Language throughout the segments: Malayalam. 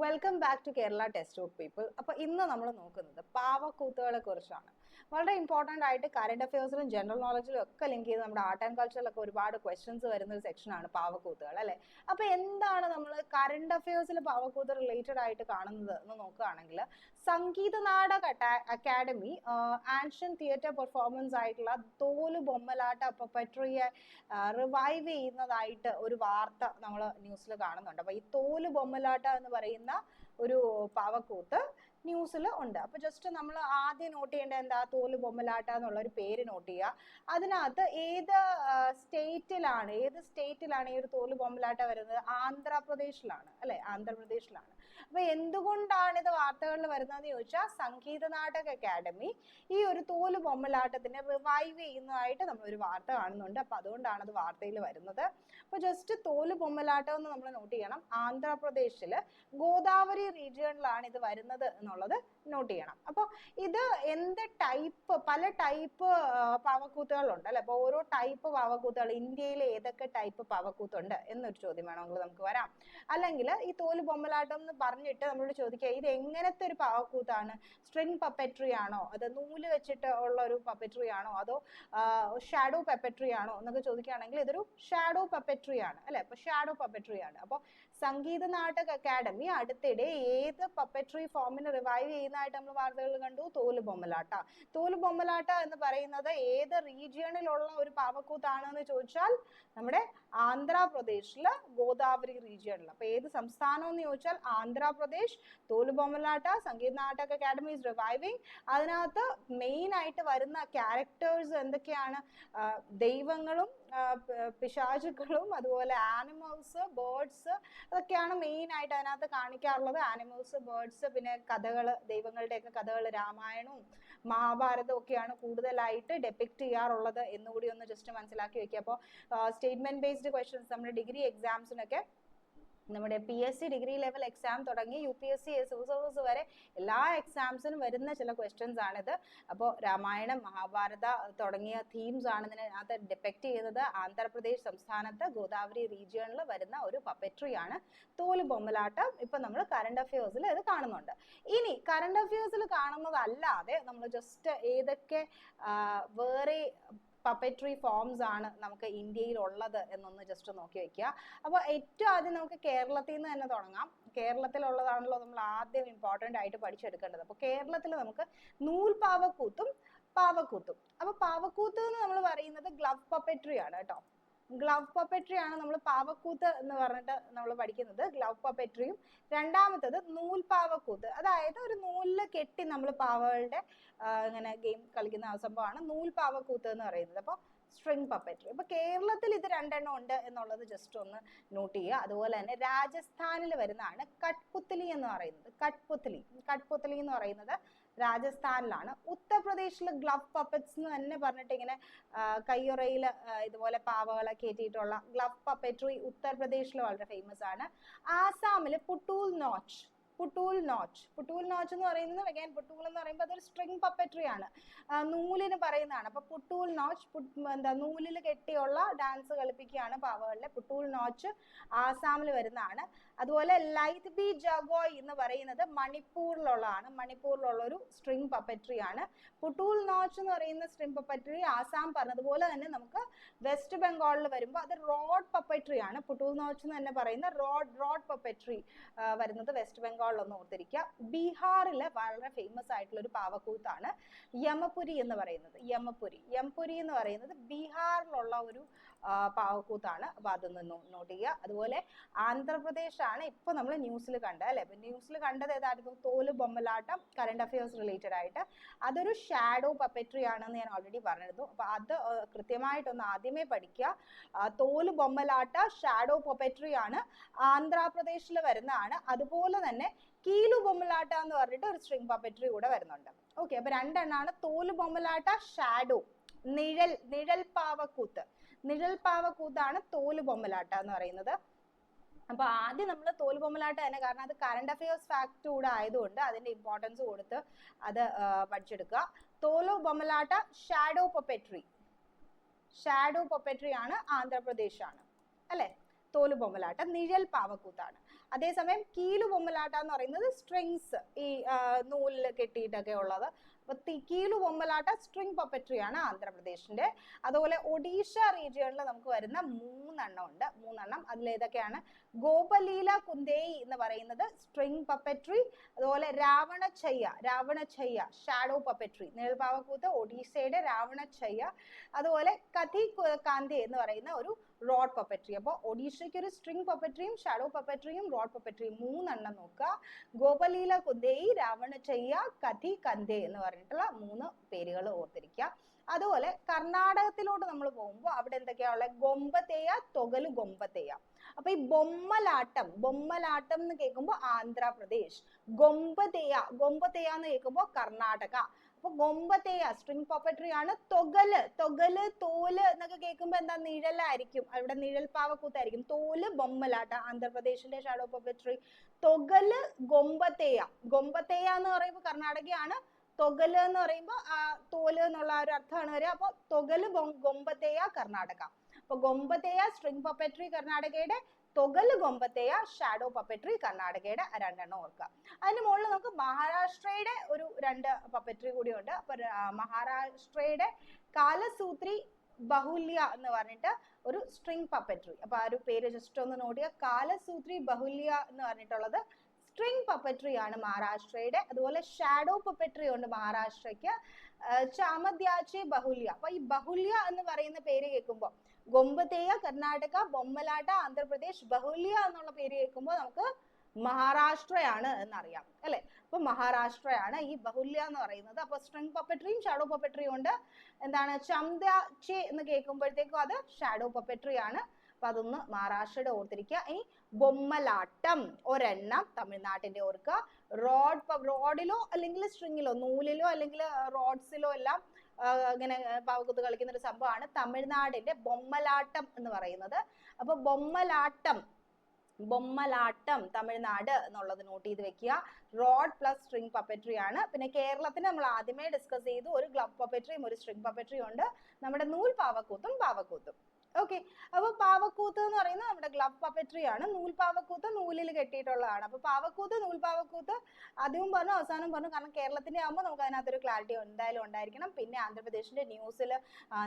Welcome back to Kerala text book people. അപ്പോൾ ഇന്ന് നമ്മൾ നോക്കുന്നത് പാവക്കൂത്തുകളെ കുറിച്ചാണ്. വളരെ ഇമ്പോർട്ടൻ്റ് ആയിട്ട് കറണ്ട് അഫയേഴ്സിലും ജനറൽ നോളജിലും ഒക്കെ ലിങ്ക് ചെയ്ത് നമ്മുടെ ആർട്ട് ആൻഡ് കൾച്ചറിലൊക്കെ ഒരുപാട് ക്വസ്റ്റ്യൻസ് വരുന്ന ഒരു സെക്ഷനാണ് പാവക്കൂത്തുകൾ, അല്ലേ? അപ്പോൾ എന്താണ് നമ്മൾ കറണ്ട് അഫയേഴ്സിൽ പാവക്കൂത്ത് റിലേറ്റഡ് ആയിട്ട് കാണുന്നത് എന്ന് നോക്കുകയാണെങ്കിൽ, Sangeetha Nataka academy ancient theatre performance ആയിട്ടുള്ള തോല് ബൊമ്മലാട്ട പപ്പട്രിയെ റിവൈവ് ചെയ്യുന്നതായിട്ട് ഒരു വാർത്ത നമ്മൾ ന്യൂസിൽ കാണുന്നുണ്ട്. അപ്പോൾ ഈ തോല് ബൊമ്മലാട്ട എന്ന് പറയുന്ന ഒരു പാവക്കൂത്ത് ന്യൂസിൽ ഉണ്ട്. അപ്പൊ ജസ്റ്റ് നമ്മൾ ആദ്യം നോട്ട് ചെയ്യേണ്ട എന്താ, തോല് ബൊമ്മലാട്ട എന്നുള്ള ഒരു പേര് നോട്ട് ചെയ്യുക. അതിനകത്ത് ഏത് സ്റ്റേറ്റിലാണ് ഈ ഒരു തോല് ബൊമ്മലാട്ട വരുന്നത്? ആന്ധ്രാപ്രദേശിലാണ്, അല്ലെ? ആന്ധ്രാപ്രദേശിലാണ്. അപ്പൊ എന്തുകൊണ്ടാണ് ഇത് വാർത്തകളിൽ വരുന്നതെന്ന് ചോദിച്ചാൽ, സംഗീത നാടക അക്കാഡമി ഈ ഒരു തോല് ബൊമ്മലാട്ടത്തിനെ റിവൈവ് ചെയ്യുന്നതായിട്ട് നമ്മൾ ഒരു വാർത്ത കാണുന്നുണ്ട്. അപ്പൊ അതുകൊണ്ടാണ് അത് വാർത്തയിൽ വരുന്നത്. അപ്പൊ ജസ്റ്റ് തോല് ബൊമ്മലാട്ടം എന്ന് നമ്മൾ നോട്ട് ചെയ്യണം. ആന്ധ്രാപ്രദേശില് ഗോദാവരി റീജിയണിലാണ് ഇത് വരുന്നത് എന്നുള്ളത് നോട്ട് ചെയ്യണം. അപ്പോൾ ഇത് എന്ത് ടൈപ്പ്, പല ടൈപ്പ് പാവക്കൂത്തുകളുണ്ട്, അല്ലെ? അപ്പോൾ ഓരോ ടൈപ്പ് പാവക്കൂത്തുകൾ, ഇന്ത്യയിൽ ഏതൊക്കെ ടൈപ്പ് പാവക്കൂത്തുണ്ട് എന്നൊരു ചോദ്യം വേണമെങ്കിൽ നമുക്ക് വരാം. അല്ലെങ്കിൽ ഈ തോല് ബൊമ്മലാട്ടം എന്ന് പറഞ്ഞിട്ട് നമ്മളോട് ചോദിക്കുക, ഇത് എങ്ങനത്തെ ഒരു പാവക്കൂത്താണ്? സ്ട്രിങ് പപ്പറ്റ്റി ആണോ, അത് നൂല് വെച്ചിട്ട് ഉള്ള ഒരു പപ്പറ്റ്റി ആണോ, അതോ ഷാഡോ പപ്പറ്റ്റി ആണോ എന്നൊക്കെ ചോദിക്കുകയാണെങ്കിൽ ഇതൊരു ഷാഡോ പപ്പറ്റ്റി ആണ്, അല്ലെ? അപ്പൊ ഷാഡോ പപ്പറ്റ്റി ആണ്. അപ്പോൾ സംഗീത നാടക അക്കാഡമി അടുത്തിടെ ഏത് പപ്പറ്റ്റി ഫോമിന് റിവൈവ് ചെയ്യുന്നതായിട്ട് നമ്മൾ വാർത്തകൾ കണ്ടു? തോല് ബൊമ്മലാട്ട. തോല് ബൊമ്മലാട്ട എന്ന് പറയുന്നത് ഏത് റീജിയണിലുള്ള ഒരു പാവക്കൂത്താണെന്ന് ചോദിച്ചാൽ നമ്മുടെ ആന്ധ്രാപ്രദേശില് ഗോദാവരി റീജിയണിൽ. അപ്പൊ ഏത് സംസ്ഥാനം എന്ന് ചോദിച്ചാൽ ആന്ധ്രാപ്രദേശ്. തോല് Bommalata Sangeetha Nataka academy is reviving. അതിനകത്ത് മെയിൻ ആയിട്ട് വരുന്ന ക്യാരക്ടേഴ്സ് എന്തൊക്കെയാണ്? ദൈവങ്ങളും പിശാചുക്കളും അതുപോലെ ആനിമൽസ്, ബേർഡ്സ്, അതൊക്കെയാണ് മെയിൻ ആയിട്ട് അതിനകത്ത് കാണിക്കാറുള്ളത്. ആനിമൽസ്, ബേർഡ്സ്, പിന്നെ കഥകള്, ദൈവങ്ങളുടെയൊക്കെ കഥകൾ, രാമായണവും മഹാഭാരതവും ഒക്കെയാണ് കൂടുതലായിട്ട് ഡെപിക്ട് ചെയ്യാറുള്ളത് എന്നുകൂടി ഒന്ന് ജസ്റ്റ് മനസ്സിലാക്കി വെക്കുക. അപ്പോൾ സ്റ്റേറ്റ്മെന്റ് ബേസ്ഡ് ക്വസ്റ്റ്യൻസ് നമ്മുടെ ഡിഗ്രി എക്സാംസിനൊക്കെ, നമ്മുടെ PSC ഡിഗ്രി ലെവൽ എക്സാം തുടങ്ങി UPSC സിവിൽ സർവീസ് വരെ എല്ലാ എക്സാംസിനും വരുന്ന ചില ക്വസ്റ്റ്യൻസ് ആണിത്. അപ്പോൾ രാമായണം, മഹാഭാരത തുടങ്ങിയ തീംസ് ആണ് ഇതിനകത്ത് ഡിപ്പെക്ട് ചെയ്യുന്നത്. ആന്ധ്രാപ്രദേശ് സംസ്ഥാനത്ത് ഗോദാവരി റീജിയണിൽ വരുന്ന ഒരു പപ്പറ്റ്റി ആണ് തോല് ബൊമ്മലാട്ടം. ഇപ്പൊ നമ്മൾ കറണ്ട് അഫയേഴ്സിൽ ഇത് കാണുന്നുണ്ട്. ഇനി കറണ്ട് അഫയേഴ്സിൽ കാണുന്നതല്ലാതെ നമ്മൾ ജസ്റ്റ് ഏതൊക്കെ വേറെ പപ്പറ്റ്റി ഫോംസ് ആണ് നമുക്ക് ഇന്ത്യയിൽ ഉള്ളത് എന്നൊന്ന് ജസ്റ്റ് നോക്കി വെക്കുക. അപ്പോൾ ഏറ്റവും ആദ്യം നമുക്ക് കേരളത്തിൽ നിന്ന് തന്നെ തുടങ്ങാം. കേരളത്തിലുള്ളതാണല്ലോ നമ്മൾ ആദ്യം ഇമ്പോർട്ടൻ്റ് ആയിട്ട് പഠിച്ചെടുക്കേണ്ടത്. അപ്പോൾ കേരളത്തിൽ നമുക്ക് നൂൽപാവക്കൂത്തും പാവക്കൂത്തും. അപ്പോൾ പാവക്കൂത്ത് എന്ന് നമ്മൾ പറയുന്നത് ഗ്ലവ് പപ്പറ്റ്റി ആണ് കേട്ടോ. ഗ്ലവ് പപ്പറ്റ്റി ആണ് നമ്മൾ പാവക്കൂത്ത് എന്ന് പറഞ്ഞിട്ട് നമ്മൾ പഠിക്കുന്നത്, ഗ്ലവ് പപ്പറ്റ്റിയും. രണ്ടാമത്തത് നൂൽപാവക്കൂത്ത്, അതായത് ഒരു നൂലില് കെട്ടി നമ്മൾ പാവകളുടെ ഇങ്ങനെ ഗെയിം കളിക്കുന്ന സംഭവമാണ് നൂൽപാവക്കൂത്ത് എന്ന് പറയുന്നത്. അപ്പോൾ സ്ട്രിങ് പപ്പറ്റ്റി. അപ്പൊ കേരളത്തിൽ ഇത് രണ്ടെണ്ണം ഉണ്ട് എന്നുള്ളത് ജസ്റ്റ് ഒന്ന് നോട്ട് ചെയ്യുക. അതുപോലെ തന്നെ രാജസ്ഥാനിൽ വരുന്നതാണ് കഠ്പുത്ലി എന്ന് പറയുന്നത്. കഠ്പുത്ലി എന്ന് പറയുന്നത് രാജസ്ഥാനിലാണ്. ഉത്തർപ്രദേശിൽ ഗ്ലവ് പപ്പറ്റ്സ് എന്ന് തന്നെ പറഞ്ഞിട്ട് ഇങ്ങനെ കയ്യുറയിൽ ഇതുപോലെ പാവകളെ കയറ്റിയിട്ടുള്ള ഗ്ലവ് പപ്പറ്റ്റി ഉത്തർപ്രദേശിൽ വളരെ ഫേമസ് ആണ്. ആസാമിൽ പുട്ടൂൽ നോച്ച് എന്ന് പറയുന്നത്, അഗൈൻ പുട്ടൂൽ എന്ന് പറയുമ്പോൾ അതൊരു സ്ട്രിങ് പപ്പറ്റ്റി ആണ്, നൂലിന് പറയുന്നതാണ്. അപ്പൊ പുട്ടൂൽ നോച്ച്, നൂലിൽ കെട്ടിയുള്ള ഡാൻസ് കളിപ്പിക്കുകയാണ് പാവകളിലെ. പുട്ടൂൽ നോച്ച് ആസാമിൽ വരുന്നതാണ്. അതുപോലെ ലൈറ്റ് ബി ജഗോയ് എന്ന് പറയുന്നത് മണിപ്പൂരിലുള്ള ഒരു സ്ട്രിങ് പപ്പറ്റ്റി ആണ്. പുട്ടൂൽ നോച്ച് എന്ന് പറയുന്ന സ്ട്രിങ് പപ്പറ്റ്റി ആസാം പറഞ്ഞതുപോലെ തന്നെ നമുക്ക് വെസ്റ്റ് ബംഗാളിൽ വരുമ്പോൾ അത് റോഡ് പപ്പറ്റ്റി ആണ്. പുട്ടൂൽ നോച്ച് എന്ന് തന്നെ പറയുന്ന റോഡ് പപ്പറ്റ്റി വരുന്നത് വെസ്റ്റ് ബംഗാൾ ഒന്ന് ഓർത്തിരിക്കുക. ബീഹാറിലെ വളരെ ഫേമസ് ആയിട്ടുള്ള ഒരു പാവക്കൂത്താണ് യമപുരി എന്ന് പറയുന്നത്. യംപുരി എന്ന് പറയുന്നത് ബീഹാറിലുള്ള ഒരു പാവക്കൂത്താണ്. അപ്പൊ അതൊന്ന് നോട്ട് ചെയ്യുക. അതുപോലെ ആന്ധ്രാപ്രദേശ് ആണ് ഇപ്പൊ നമ്മൾ ന്യൂസിൽ കണ്ടത്, അല്ലെ? അപ്പൊ ന്യൂസിൽ കണ്ടത് ഏതായിരുന്നു? തോല് ബൊമ്മലാട്ടം, കറണ്ട് അഫയേഴ്സ് റിലേറ്റഡ് ആയിട്ട്. അതൊരു ഷാഡോ പപ്പറ്റ്റി ആണെന്ന് ഞാൻ ഓൾറെഡി പറഞ്ഞിരുന്നു. അപ്പൊ അത് കൃത്യമായിട്ടൊന്ന് ആദ്യമേ പഠിക്കുക. തോല് ബൊമ്മലാട്ട ഷാഡോ പപ്പറ്റ്റി ആണ്, ആന്ധ്രാപ്രദേശിൽ വരുന്നതാണ്. അതുപോലെ തന്നെ കീലു ബൊമ്മലാട്ട എന്ന് പറഞ്ഞിട്ട് ഒരു സ്ട്രിങ് പപ്പറ്റ്റി കൂടെ വരുന്നുണ്ട്. ഓക്കെ, അപ്പൊ രണ്ടെണ്ണാണ്. തോല് ബൊമ്മലാട്ട ഷാഡോ, നിഴൽ പാവക്കൂത്താണ് തോല് ബൊമ്മലാട്ട എന്ന് പറയുന്നത്. അപ്പൊ ആദ്യം നമ്മൾ തോല് ബൊമ്മലാട്ട തന്നെ, കാരണം അത് കറണ്ട് അഫയേഴ്സ് ഫാക്ട് കൂടെ ആയതുകൊണ്ട് അതിന്റെ ഇമ്പോർട്ടൻസ് കൊടുത്ത് അത് പഠിച്ചെടുക്കുക. തോല് ബൊമ്മലാട്ട ഷാഡോ പപ്പറ്റ്റി ആണ്, ആന്ധ്രാപ്രദേശ് ആണ്, അല്ലെ? തോല് ബൊമ്മലാട്ട നിഴൽ പാവക്കൂത്താണ്. അതേസമയം കീലു ബൊമ്മലാട്ട എന്ന് പറയുന്നത് സ്ട്രിങ്സ് ഈ നൂലിൽ കെട്ടിയിട്ടൊക്കെ ഉള്ളത്. അപ്പൊ കീലു ബൊമ്മലാട്ട സ്ട്രിങ് പപ്പട്രി ആണ് ആന്ധ്രാപ്രദേശിന്റെ. അതുപോലെ ഒഡീഷ റീജിയണിൽ നമുക്ക് വരുന്ന 3 ഉണ്ട്. 3 അതിലേതൊക്കെയാണ്? ഗോപലീല കുന്ദേയി എന്ന് പറയുന്നത് സ്ട്രിങ് പപ്പട്രി. അതുപോലെ രാവണച്ചയ്യ ഷാഡോ പപ്പട്രി, നിഴൽപാവക്കൂത്ത് ഒഡീഷയുടെ രാവണച്ചയ്യ. അതുപോലെ കഥി കാന്തി എന്ന് പറയുന്ന ഒരു റോഡ് പപ്പട്രി. അപ്പോൾ ഒഡീഷയ്ക്ക് ഒരു സ്ട്രിങ് പപ്പട്രിയും ഷാഡോ പപ്പട്രിയും റോഡ് പപ്പട്രിയും 3 നോക്കുക. ഗോപലീല കുന്ദേയി, രാവണച്ചയ്യ, കഥി കന്ദേ എന്ന് പറഞ്ഞിട്ടുള്ള 3 പേരുകൾ ഓർത്തിരിക്കുക. അതുപോലെ കർണാടകത്തിലോട്ട് നമ്മൾ പോകുമ്പോൾ അവിടെ എന്തൊക്കെയാ ഉള്ളത്? ഗൊമ്പതേയ, തൊഗലു ഗൊമ്പതേയ. അപ്പൊ ഈ ബൊമ്മലാട്ടം എന്ന് കേൾക്കുമ്പോൾ ആന്ധ്രാപ്രദേശ്, ഗൊമ്പതേയ എന്ന് കേൾക്കുമ്പോൾ കർണാടക. അപ്പൊ ഗൊമ്പതേയ സ്ട്രിങ് പപ്പട്രി ആണ്. തൊഗല് തോല് എന്നൊക്കെ കേൾക്കുമ്പോൾ എന്താ? നിഴലായിരിക്കും, അവിടെ നിഴൽ പാവക്കൂത്തായിരിക്കും. തോല് ബൊമ്മലാട്ട ആന്ധ്രാപ്രദേശിന്റെ ഷാഡോ പപ്പട്രി. തൊഗല് ഗൊമ്പതേയ എന്ന് പറയുമ്പോൾ കർണാടകയാണ്. തൊഗല് എന്ന് പറയുമ്പോൾ തോല് എന്നുള്ള ഒരു അർത്ഥമാണ് വരിക. അപ്പൊ തൊഗല് ഗൊമ്പതേയ കർണാടക. അപ്പൊ ഗൊമ്പതേയ സ്ട്രിങ് പപ്പട്രി കർണാടകയുടെ, തൊഗല് ഗൊമ്പതേയ ഷാഡോ പപ്പട്രി കർണാടകയുടെ 2 ഓർക്കുക. അതിന് മുകളിൽ നമുക്ക് മഹാരാഷ്ട്രയുടെ ഒരു 2 പപ്പട്രി കൂടി ഉണ്ട്. അപ്പൊ മഹാരാഷ്ട്രയുടെ കാലസൂത്രി ബഹുല്യ എന്ന് പറഞ്ഞിട്ട് ഒരു സ്ട്രിങ് പപ്പട്രി. അപ്പൊ ആ ഒരു പേര് ജസ്റ്റ് ഒന്ന് നോട്ട് ചെയ്യുക. കാലസൂത്രി ബഹുല്യ എന്ന് പറഞ്ഞിട്ടുള്ളത് സ്ട്രിങ് പപ്പട്രി ആണ് മഹാരാഷ്ട്രയുടെ. അതുപോലെ ഷാഡോ പപ്പട്രി ഉണ്ട് മഹാരാഷ്ട്രയ്ക്ക്, ചാമദ്യാച്ചി ബഹുല്യ. അപ്പൊ ഈ ബഹുല്യ എന്ന് പറയുന്ന പേര് കേൾക്കുമ്പോൾ ഗൊമ്പതേയ കർണാടക, ബൊമ്മലാട്ട ആന്ധ്രാപ്രദേശ്, ബഹുല്യ എന്നുള്ള പേര് കേൾക്കുമ്പോൾ നമുക്ക് മഹാരാഷ്ട്രയാണ് എന്നറിയാം അല്ലെ. അപ്പൊ മഹാരാഷ്ട്രയാണ് ഈ ബഹുല്യ എന്ന് പറയുന്നത്. അപ്പൊ സ്ട്രിങ് പപ്പട്രിയും ഷാഡോ പപ്പട്രിയും ഉണ്ട്. എന്താണ്? ചാമദ്യാച്ചി എന്ന് കേൾക്കുമ്പോഴത്തേക്കും അത് ഷാഡോ പപ്പട്രി ആണ്. അപ്പൊ അതൊന്ന് മഹാരാഷ്ട്രയുടെ ഓർത്തിരിക്കുക. ഇനി ബൊമ്മലാട്ടം ഒരെണ്ണം തമിഴ്നാട്ടിന്റെ ഓർക്കുക. റോഡിലോ അല്ലെങ്കിൽ സ്ട്രിങ്ങിലോ, നൂലിലോ അല്ലെങ്കിൽ റോഡ്സിലോ എല്ലാം ഇങ്ങനെ പാവക്കൂത്ത് കളിക്കുന്ന ഒരു സംഭവമാണ് തമിഴ്നാടിന്റെ ബൊമ്മലാട്ടം എന്ന് പറയുന്നത്. അപ്പൊ ബൊമ്മലാട്ടം തമിഴ്നാട് എന്നുള്ളത് നോട്ട് ചെയ്ത് വെക്കുക. റോഡ് പ്ലസ് സ്ട്രിങ് പപ്പട്രി ആണ്. പിന്നെ കേരളത്തിന് നമ്മൾ ആദ്യമേ ഡിസ്കസ് ചെയ്തു, ഒരു ഗ്ലവ് പപ്പട്രിയും ഒരു സ്ട്രിങ് പപ്പട്രിയും ഉണ്ട്. നമ്മുടെ നൂൽ പാവക്കൂത്തും. ഓക്കെ. അപ്പൊ പാവക്കൂത്ത് എന്ന് പറയുന്നത് നമ്മുടെ ഗ്ലവ് പപ്പട്രി ആണ്. നൂൽപാവക്കൂത്ത് നൂലിൽ കെട്ടിയിട്ടുള്ളതാണ്. അപ്പൊ പാവക്കൂത്ത്, നൂൽപാവക്കൂത്ത് ആദ്യവും പറഞ്ഞു അവസാനം പറഞ്ഞു. കാരണം കേരളത്തിന്റെ ആകുമ്പോൾ നമുക്ക് അതിനകത്തൊരു ക്ലാരിറ്റി എന്തായാലും ഉണ്ടായിരിക്കണം. പിന്നെ ആന്ധ്രാപ്രദേശിന്റെ ന്യൂസിൽ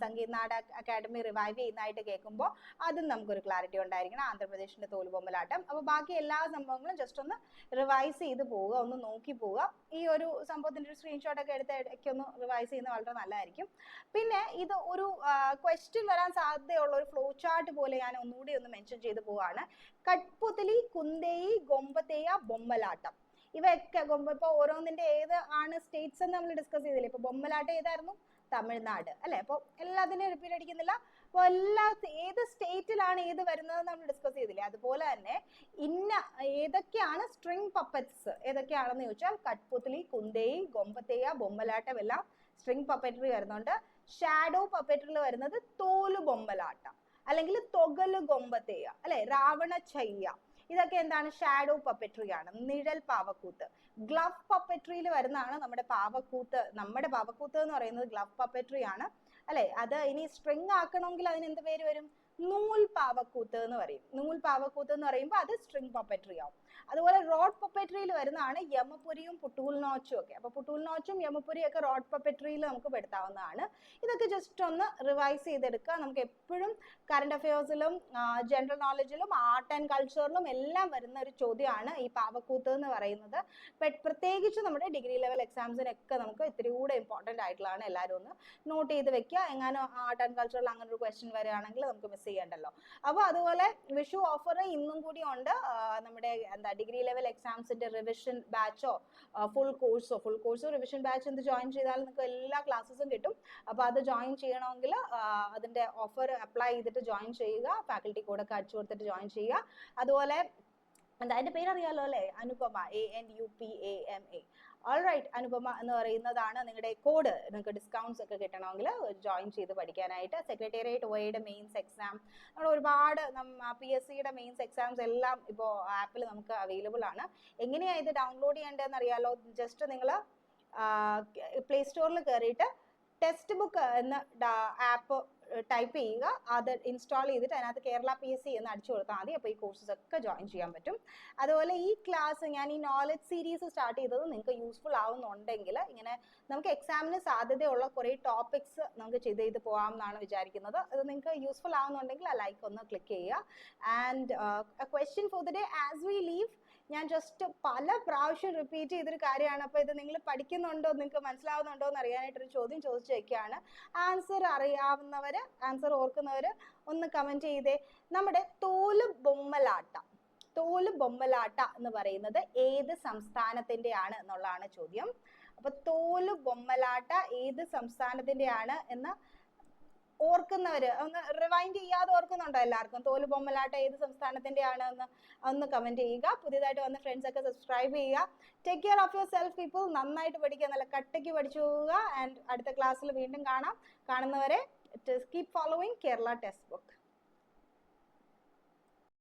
സംഗീത നാട അക്കാദമി റിവൈവ് ചെയ്യുന്നതായിട്ട് കേൾക്കുമ്പോൾ അതും നമുക്കൊരു ക്ലാരിറ്റി ഉണ്ടായിരിക്കണം, ആന്ധ്രാപ്രദേശിന്റെ തോലുബൊമ്മലാട്ടം. അപ്പൊ ബാക്കി എല്ലാ സംഭവങ്ങളും ജസ്റ്റ് ഒന്ന് റിവൈസ് ചെയ്ത് പോവുക, ഒന്ന് നോക്കി പോവുക. ഈ ഒരു സംഭവത്തിന്റെ ഒരു സ്ക്രീൻഷോട്ട് ഒക്കെ എടുത്ത് ഇടയ്ക്ക് ഒന്ന് റിവൈസ് ചെയ്യുന്നത് വളരെ നല്ലതായിരിക്കും. പിന്നെ ഇത് ഒരു ക്വസ്റ്റ്യൻ വരാൻ സാധ്യതയുള്ള ഒരു ഫ്ലോ ചാർട്ട് പോലെ ഞാൻ ഒന്നുകൂടി ഒന്ന് മെൻഷൻ ചെയ്ത് പോവാണ്. കട്ട്പുതലി, കുന്ദേയി, ഗൊമ്പതേയ, ബൊമ്മലാട്ടം. ഇവയൊക്കെ ഇപ്പൊ ഓരോന്നിന്റെ ഏത് ആണ് സ്റ്റേറ്റ്സ് എന്ന് നമ്മൾ ഡിസ്കസ് ചെയ്തില്ലേ. ഇപ്പൊ ബൊമ്മലാട്ടം ഏതായിരുന്നു? തമിഴ്നാട് അല്ലെ. അപ്പൊ എല്ലാത്തിനും റിപ്പീറ്റ് അടിക്കുന്നില്ല. അപ്പൊ ഏത് സ്റ്റേറ്റിലാണ് ഏത് വരുന്നത് നമ്മൾ ഡിസ്കസ് ചെയ്തില്ലേ. അതുപോലെ തന്നെ ഏതൊക്കെയാണ് സ്ട്രിങ് പപ്പറ്റ്സ് ഏതൊക്കെയാണെന്ന് ചോദിച്ചാൽ കട്ട്പുതലി, കുന്ദേയി, ഗൊമ്പതേയ, ബൊമ്മലാട്ടം എല്ലാം സ്ട്രിങ് പപ്പറ്റ്രി വരുന്നുണ്ട്. ഷാഡോ പപ്പറ്റ്രിയിൽ വരുന്നത് തോലു ബൊമ്മലാട്ട അല്ലെങ്കിൽ തൊഗലു ഗൊമ്പതേയ അല്ലെ, രാവണച്ചയ്യ. ഇതൊക്കെ എന്താണ്? ഷാഡോ പപ്പറ്റ്രി ആണ്, നിഴൽ പാവക്കൂത്ത്. ഗ്ലവ് പപ്പറ്റ്രിയിൽ വരുന്നതാണ് നമ്മുടെ പാവക്കൂത്ത്. നമ്മുടെ പാവക്കൂത്ത് എന്ന് പറയുന്നത് ഗ്ലവ് പപ്പറ്റ്രി ആണ് അല്ലെ. അത് ഇനി സ്ട്രിങ് ആക്കണമെങ്കിൽ അതിന് എന്ത് പേര് വരും? നൂൽ പാവക്കൂത്ത് എന്ന് പറയും. നൂൽ പാവക്കൂത്ത് എന്ന് പറയുമ്പോൾ അത് സ്ട്രിങ് പപ്പറ്റ്രി ആവും. അതുപോലെ റോഡ് പപ്പറ്റ്രിയിൽ വരുന്നതാണ് യമപുരിയും പുട്ടൂൽനോച്ചും ഒക്കെ. അപ്പൊ പുട്ടൂൽനോച്ചും യമപുരിയും ഒക്കെ റോഡ് പപ്പറ്റ്രിയിൽ നമുക്ക് പെടുത്താവുന്നതാണ്. ഇതൊക്കെ ജസ്റ്റ് ഒന്ന് റിവൈസ് ചെയ്തെടുക്കുക. നമുക്ക് എപ്പോഴും കറണ്ട് അഫയേഴ്സിലും ജനറൽ നോളജിലും ആർട്ട് ആൻഡ് കൾച്ചറിലും എല്ലാം വരുന്ന ഒരു ചോദ്യമാണ് ഈ പാവക്കൂത്ത് എന്ന് പറയുന്നത്. പ്രത്യേകിച്ച് നമ്മുടെ ഡിഗ്രി ലെവൽ എക്സാംസിനൊക്കെ നമുക്ക് ഇത്തിരി കൂടെ ഇമ്പോർട്ടൻ്റ് ആയിട്ടുള്ളതാണ്. എല്ലാവരും ഒന്ന് നോട്ട് ചെയ്ത് വെക്കുക. എങ്ങാനും ആർട്ട് ആൻഡ് കൾച്ചറിൽ അങ്ങനെ ഒരു ക്വസ്റ്റ്യൻ വരികയാണെങ്കിൽ നമുക്ക് മിസ് ചെയ്യണ്ടല്ലോ. അപ്പോൾ അതുപോലെ വിഷു ഓഫർ ഇന്നും കൂടി ഉണ്ട്. നമ്മുടെ ഡിഗ്രി ലെവൽ എക്സാംസിന്റെ റിവിഷൻ ബാച്ചോ ഫുൾ കോഴ്സോ റിവിഷൻ ബാച്ച് എന്ത് ജോയിൻ ചെയ്താൽ നിങ്ങൾക്ക് എല്ലാ ക്ലാസ്സസും കിട്ടും. അപ്പൊ അത് ജോയിൻ ചെയ്യണമെങ്കിൽ അതിന്റെ ഓഫർ അപ്ലൈ ചെയ്തിട്ട് ജോയിൻ ചെയ്യുക. ഫാക്കൽറ്റി കോഡൊക്കെ അടിച്ചു കൊടുത്തിട്ട് ജോയിൻ ചെയ്യുക. അതുപോലെ അതിന്റെ പേരറിയാലോ അല്ലെ, അനുപമ, ANUPAMA. ഓൾറൈറ്റ്, അനുപമ എന്ന് പറയുന്നതാണ് നിങ്ങളുടെ കോഡ്. നിങ്ങൾക്ക് ഡിസ്കൗണ്ട്സ് ഒക്കെ കിട്ടണമെങ്കിൽ ജോയിൻ ചെയ്ത് പഠിക്കാനായിട്ട്. സെക്രട്ടേറിയറ്റ് OAയുടെ മെയിൻസ് എക്സാം, നമ്മൾ ഒരുപാട് PSCയുടെ മെയിൻസ് എക്സാംസ് എല്ലാം ഇപ്പോൾ ആപ്പിൽ നമുക്ക് അവൈലബിൾ ആണ്. എങ്ങനെയാണ് ഇത് ഡൗൺലോഡ് ചെയ്യേണ്ടതെന്ന് അറിയാലോ. ജസ്റ്റ് നിങ്ങൾ പ്ലേ സ്റ്റോറിൽ കയറിയിട്ട് ടെക്സ്റ്റ് ബുക്ക് എന്ന ആപ്പ് ടൈപ്പ് ചെയ്യുക, അത് ഇൻസ്റ്റാൾ ചെയ്തിട്ട് അതിനകത്ത് കേരള PSC എന്ന് അടിച്ചു കൊടുത്താൽ മതി. അപ്പോൾ ഈ കോഴ്സസ് ഒക്കെ ജോയിൻ ചെയ്യാൻ പറ്റും. അതുപോലെ ഈ ക്ലാസ് ഞാൻ ഈ നോളജ് സീരീസ് സ്റ്റാർട്ട് ചെയ്തത് നിങ്ങൾക്ക് യൂസ്ഫുൾ ആവുന്നുണ്ടെങ്കിൽ ഇങ്ങനെ നമുക്ക് എക്സാമിന് സാധ്യതയുള്ള കുറേ ടോപ്പിക്സ് നമുക്ക് ചെയ്ത് പോകാം എന്നാണ് വിചാരിക്കുന്നത്. അത് നിങ്ങൾക്ക് യൂസ്ഫുൾ ആവുന്നുണ്ടെങ്കിൽ ആ ലൈക്ക് ഒന്ന് ക്ലിക്ക് ചെയ്യുക. And question for the day as we leave, ഞാൻ ജസ്റ്റ് പല പ്രാവശ്യം റിപ്പീറ്റ് ചെയ്തൊരു കാര്യമാണ്. അപ്പോൾ ഇത് നിങ്ങൾ പഠിക്കുന്നുണ്ടോ, നിങ്ങൾക്ക് മനസ്സിലാവുന്നുണ്ടോ എന്ന് അറിയാനായിട്ടൊരു ചോദ്യം ചോദിച്ചു വയ്ക്കുകയാണ്. ആൻസർ അറിയാവുന്നവർ, ആൻസർ ഓർക്കുന്നവർ ഒന്ന് കമൻറ്റ് ചെയ്തേ. നമ്മുടെ തോല് ബൊമ്മലാട്ട എന്ന് പറയുന്നത് ഏത് സംസ്ഥാനത്തിൻ്റെയാണ് എന്നുള്ളതാണ് ചോദ്യം. അപ്പോൾ തോല് ബൊമ്മലാട്ട ഏത് സംസ്ഥാനത്തിൻ്റെയാണ് എന്ന് ഓർക്കുന്നവര് ഒന്ന് റിവൈൻഡ് ചെയ്യാതെ ഓർക്കുന്നുണ്ടോ എല്ലാവർക്കും? തോല് ബൊമ്മലാട്ട ഏത് സംസ്ഥാനത്തിൻ്റെയാണ് എന്ന് ഒന്ന് കമൻറ്റ് ചെയ്യുക. പുതിയതായിട്ട് വന്ന ഫ്രണ്ട്സ് ഒക്കെ സബ്സ്ക്രൈബ് ചെയ്യുക. Take care of your self people. നന്നായിട്ട് പഠിക്കുക, നല്ല കട്ടയ്ക്ക് പഠിച്ചു പോവുക. ആൻഡ് അടുത്ത ക്ലാസ്സിൽ വീണ്ടും കാണാം. കാണുന്നവരെ keep following Kerala text book.